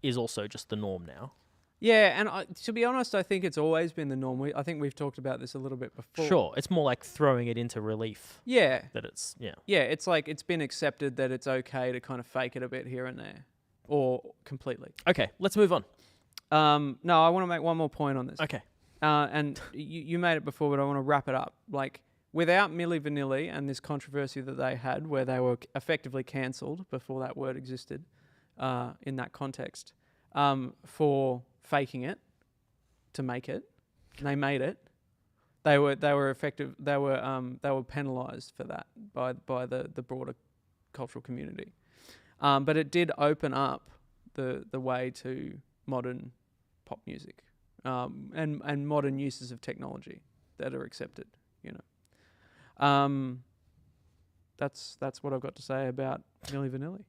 is also just the norm now. Yeah, and to be honest, I think it's always been the norm. I think we've talked about this a little bit before. Sure, it's more like throwing it into relief. Yeah. That it's, yeah. Yeah, it's like it's been accepted that it's okay to kind of fake it a bit here and there, or completely. Okay, let's move on. No, I want to make one more point on this. Okay. And you made it before, but I want to wrap it up. Like, without Milli Vanilli and this controversy that they had, where they were effectively cancelled before that word existed, in that context, for faking it to make it, and they made it. They were effective. They were penalised for that by the broader cultural community. But it did open up the way to modern pop music, and modern uses of technology that are accepted. That's what I've got to say about Milli Vanilli.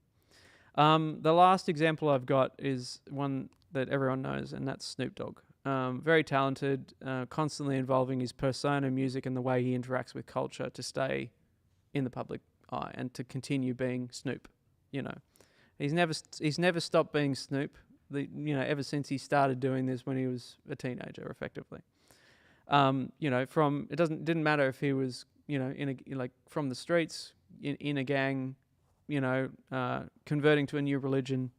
The last example I've got is one that everyone knows, and that's Snoop Dogg. Very talented, constantly involving his persona, music, and the way he interacts with culture to stay in the public eye and to continue being Snoop. He's never stopped being Snoop. Ever since he started doing this when he was a teenager, effectively. It didn't matter if he was from the streets in a gang, converting to a new religion.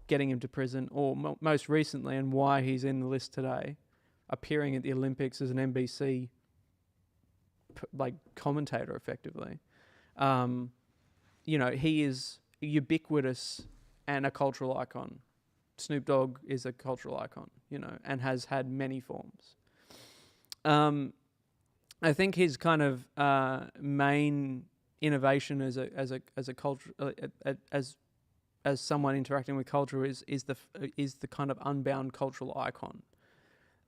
getting him to prison, or most recently, and why he's in the list today, appearing at the Olympics as an NBC commentator, effectively. He is ubiquitous and a cultural icon. Snoop Dogg is a cultural icon, and has had many forms. I think his kind of main innovation as a culture, as someone interacting with culture, is the kind of unbound cultural icon.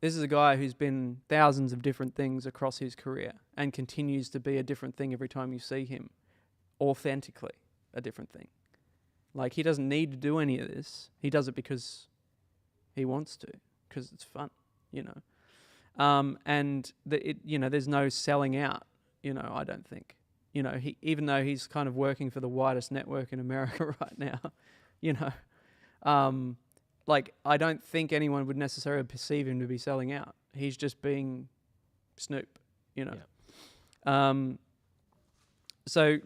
This is a guy who's been thousands of different things across his career and continues to be a different thing every time you see him, authentically a different thing. Like, he doesn't need to do any of this. He does it because he wants to, because it's fun, And there's no selling out, I don't think. Even though he's kind of working for the widest network in America right now, I don't think anyone would necessarily perceive him to be selling out. He's just being Snoop, Yeah. So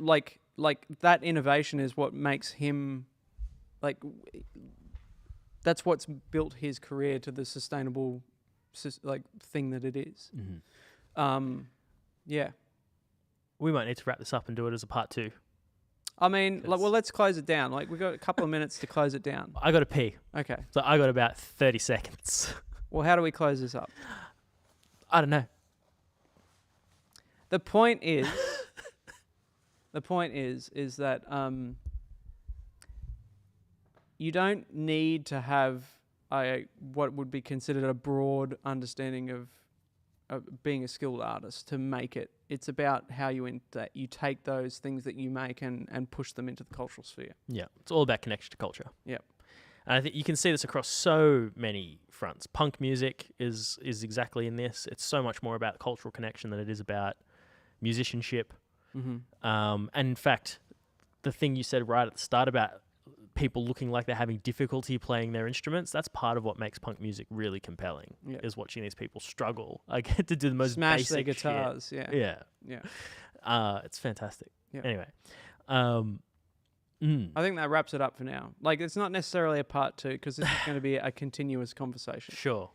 that innovation is what makes him, that's what's built his career to the sustainable thing that it is. Mm-hmm. Yeah. We might need to wrap this up and do it as a part 2. I mean, let's close it down. We've got a couple of minutes to close it down. I got to pee. Okay. So I got about 30 seconds. Well, how do we close this up? I don't know. The point is that you don't need to have what would be considered a broad understanding of being a skilled artist to make it. It's about how you take those things that you make and push them into the cultural sphere. Yeah, it's all about connection to culture. Yeah. And I think you can see this across so many fronts. Punk music is exactly in this. It's so much more about cultural connection than it is about musicianship. Mm-hmm. And in fact, the thing you said right at the start about people looking like they're having difficulty playing their instruments, that's part of what makes punk music really compelling, is watching these people struggle. I get to do the most smash basic their guitars, shit. Yeah. It's fantastic. Yeah. Anyway. I think that wraps it up for now. It's not necessarily a part 2 because this is going to be a continuous conversation. Sure.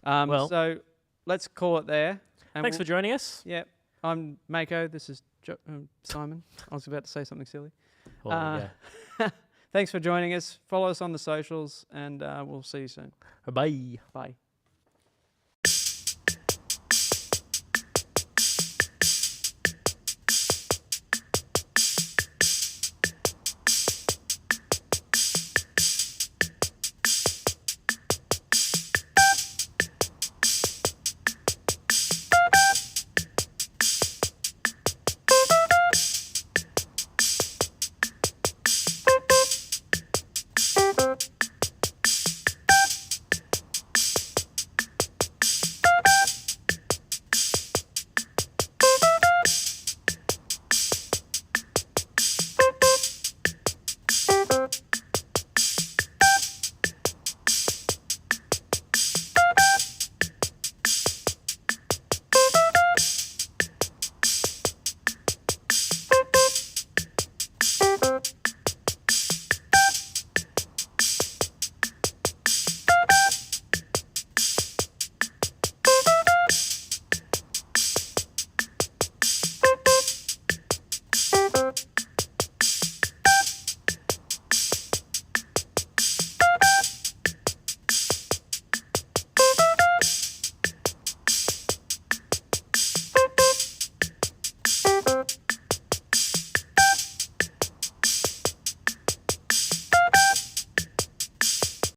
So let's call it there. And thanks for joining us. Yeah. I'm Mako. This is Simon. I was about to say something silly. Yeah. Thanks for joining us. Follow us on the socials, and we'll see you soon. Bye. Bye.